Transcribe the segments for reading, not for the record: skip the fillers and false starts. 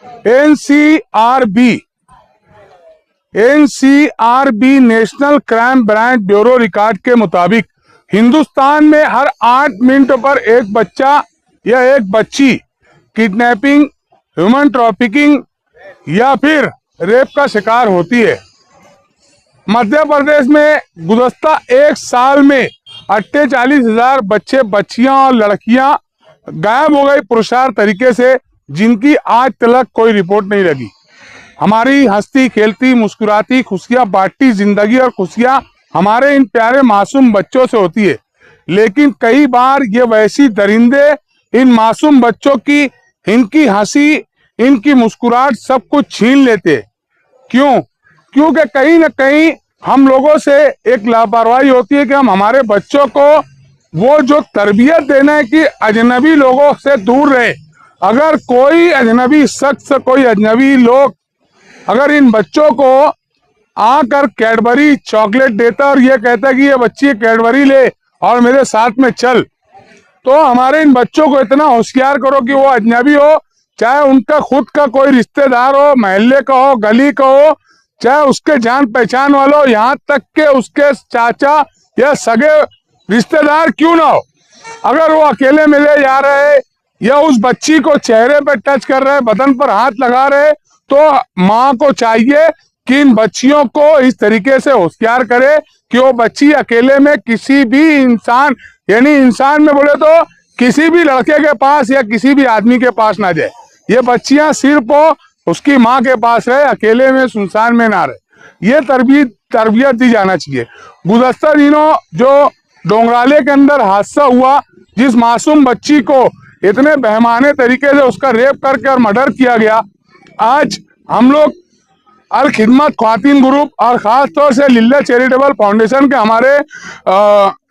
NCRB national crime branch bureau record के मुताबिक हिंदुस्तान में हर 8 मिनट पर एक बच्चा या एक बच्ची किडनैपिंग, ह्यूमन ट्रैफिकिंग या फिर रेप का शिकार होती है। मध्य प्रदेश में गुज़श्ता एक साल में 48,000 बच्चे, बच्चियां और लड़कियां गायब हो गई पुरस्कार तरीके से, जिनकी आज तक कोई रिपोर्ट नहीं लगी। हमारी हंसती खेलती मुस्कुराती खुशियां बांटती जिंदगी और खुशियां हमारे इन प्यारे मासूम बच्चों से होती है, लेकिन कई बार ये वैसी दरिंदे इन मासूम बच्चों की, इनकी हंसी, इनकी मुस्कुराहट सब कुछ छीन लेते। क्यों? क्योंकि कहीं ना कहीं हम लोगों से एक लापरवाही होती है कि हम हमारे बच्चों को वो जो तरबियत देना है कि अजनबी लोगों से दूर रहे। अगर कोई अजनबी शख्स, कोई अजनबी लोग अगर इन बच्चों को आकर कैडबरी चॉकलेट देता और ये कहता कि ये बच्ची कैडबरी ले और मेरे साथ में चल, तो हमारे इन बच्चों को इतना होशियार करो कि वो अजनबी हो, चाहे उनका खुद का कोई रिश्तेदार हो, मोहल्ले का हो, गली का हो, चाहे उसके जान पहचान वालों, यहाँ तक के उसके चाचा या सगे रिश्तेदार क्यों ना हो, अगर वो अकेले मिले जा रहे या उस बच्ची को चेहरे पे टच कर रहे, बदन पर हाथ लगा रहे, तो माँ को चाहिए कि इन बच्चियों को इस तरीके से होशियार करे कि वो बच्ची अकेले में किसी भी इंसान, यानी इंसान में बोले तो किसी भी लड़के के पास या किसी भी आदमी के पास ना जाए। ये बच्चियां सिर्फ उसकी माँ के पास रहे, अकेले में सुनसान में ना रहे। ये तरबियत दी जाना चाहिए। गुज़श्ता दिनों जो डोंगराले के अंदर हादसा हुआ, जिस मासूम बच्ची को इतने बेहमाने तरीके से उसका रेप करके और मर्डर किया गया, आज हम लोग अल खिदमत ख्वातीन ग्रुप और ख़ास तौर से लिल्ला चैरिटेबल फाउंडेशन के हमारे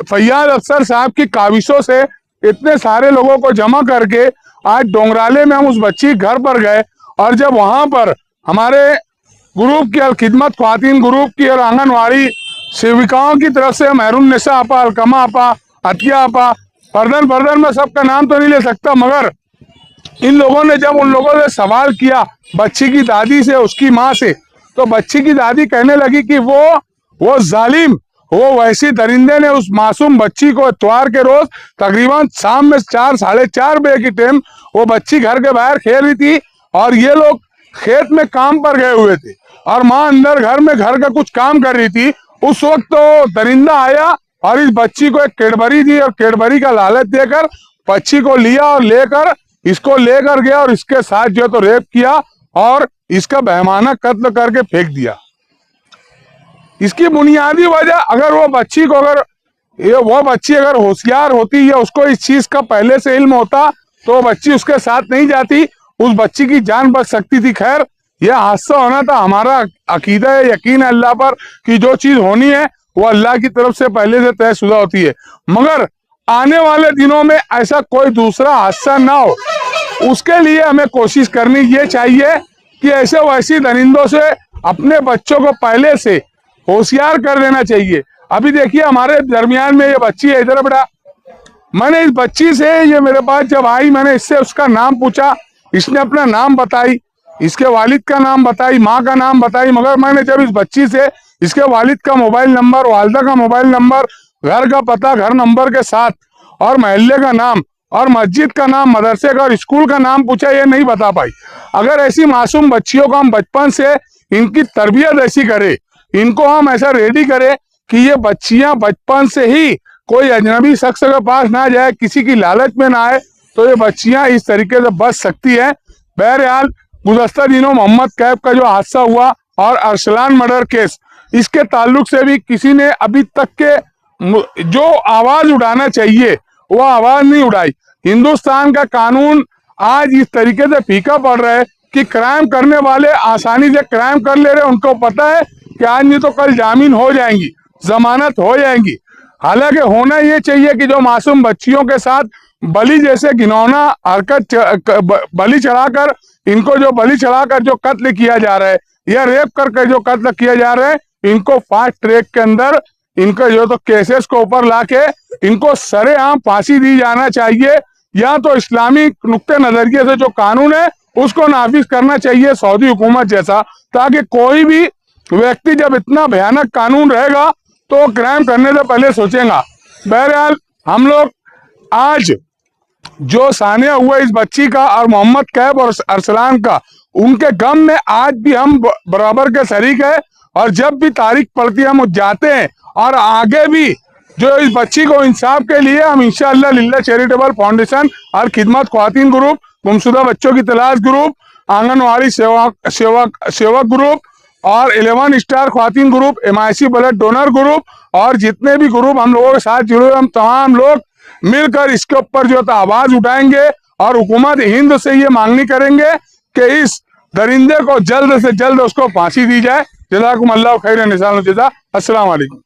फैयाज अफसर साहब की काविशों से इतने सारे लोगों को जमा करके आज डोंगराले में हम उस बच्ची घर पर गए, और जब वहां पर हमारे ग्रुप की, अल खिदमत ख्वातीन ग्रुप की और आंगनवाड़ी सेविकाओं की तरफ से महरून निसा आपा, अलकमा आपा, अतिया आपा, फर्दन में सबका नाम तो नहीं ले सकता, मगर इन लोगों ने जब उन लोगों से सवाल किया बच्ची की दादी से, उसकी माँ से, तो बच्ची की दादी कहने लगी कि वो जालिम, वो वैसी दरिंदे ने उस मासूम बच्ची को इतवार के रोज तकरीबन शाम में 4, 4:30 बजे की टाइम वो बच्ची घर के बाहर खेल रही थी और ये लोग खेत में काम पर गए हुए थे और माँ अंदर घर में घर का कुछ काम कर रही थी। उस वक्त तो दरिंदा आया और इस बच्ची को एक कैडबरी दी और कैडबरी का लालच देकर बच्ची को लिया और इसको लेकर गया और इसके साथ जो तो रेप किया और इसका बेहमाना कत्ल करके फेंक दिया। इसकी बुनियादी वजह, अगर वो बच्ची अगर होशियार होती या उसको इस चीज का पहले से इल्म होता तो वो बच्ची उसके साथ नहीं जाती, उस बच्ची की जान बच सकती थी। खैर, यह हादसा होना था। हमारा अकीदा है, यकीन है अल्लाह पर कि जो चीज होनी है वो अल्लाह की तरफ से पहले से तयशुदा होती है, मगर आने वाले दिनों में ऐसा कोई दूसरा हादसा ना हो, उसके लिए हमें कोशिश करनी ये चाहिए कि ऐसे वैसी दरिंदों से अपने बच्चों को पहले से होशियार कर देना चाहिए। अभी देखिए हमारे दरमियान में ये बच्ची है, इधर बेटा, मैंने इस बच्ची से, ये मेरे पास जब आई, मैंने इससे उसका नाम पूछा, इसने अपना नाम बताई, इसके वालिद का नाम बताई, माँ का नाम बताई, मगर मैंने जब इस बच्ची से इसके वालिद का मोबाइल नंबर, वालिदा का मोबाइल नंबर, घर का पता, घर नंबर के साथ और मोहल्ले का नाम और मस्जिद का नाम, मदरसे का और स्कूल का नाम पूछा, ये नहीं बता पाई। अगर ऐसी मासूम बच्चियों को हम बचपन से इनकी तरबियत ऐसी करें, इनको हम ऐसा रेडी करें कि ये बच्चियां बचपन से ही कोई अजनबी शख्स के पास ना जाए, किसी की लालच में ना आए, तो ये बच्चियां इस तरीके से बच सकती है। बहरहाल, गुज़श्ता दिनों मोहम्मद कैफ का जो हादसा हुआ और अरसलान मर्डर केस, इसके ताल्लुक से भी किसी ने अभी तक के जो आवाज उठाना चाहिए वो आवाज नहीं उठाई। हिंदुस्तान का कानून आज इस तरीके से फीका पड़ रहा है कि क्राइम करने वाले आसानी से क्राइम कर ले रहे हैं। उनको पता है कि आज नहीं तो कल जामीन हो जाएंगी, जमानत हो जाएंगी। हालांकि होना ये चाहिए कि जो मासूम बच्चियों के साथ बलि जैसे घिनौना हरकत बलि चढ़ाकर, इनको जो बलि चढ़ाकर जो कत्ल किया जा रहा है या रेप करके जो कत्ल किया जा रहा है, इनको फास्ट ट्रैक के अंदर इनका जो तो केसेस को ऊपर लाके इनको सरेआम फांसी दी जाना चाहिए, या तो इस्लामी नुक्ते नजरिए से जो कानून है उसको नाफिज करना चाहिए सऊदी हुकूमत जैसा, ताकि कोई भी व्यक्ति जब इतना भयानक कानून रहेगा तो क्राइम करने से पहले सोचेगा। बहरहाल हम लोग आज जो सानिया हुआ इस बच्ची का और मोहम्मद कैफ और अरसलान का, उनके गम में आज भी हम बराबर के शरीक है। और जब भी तारीख पड़ती है हम जाते हैं, और आगे भी जो इस बच्ची को इंसाफ के लिए हम इंशाअल्लाह लिल्लाह चैरिटेबल फाउंडेशन और खिदमत ख्वातीन ग्रुप, गुमशुदा बच्चों की तलाश ग्रुप, आंगनवाड़ी सेवक ग्रुप और 11 star Khawateen group, MIC blood donor group और जितने भी ग्रुप हम लोगों के साथ जुड़े, हम तमाम लोग मिलकर इसके ऊपर जो है आवाज उठाएंगे और हुकूमत हिंद से ये मांगनी करेंगे कि इस दरिंदे को जल्द से जल्द उसको फांसी दी जाए। जज़ाकुमुल्लाह खैरन जज़ा। अस्सलाम वालेकुम।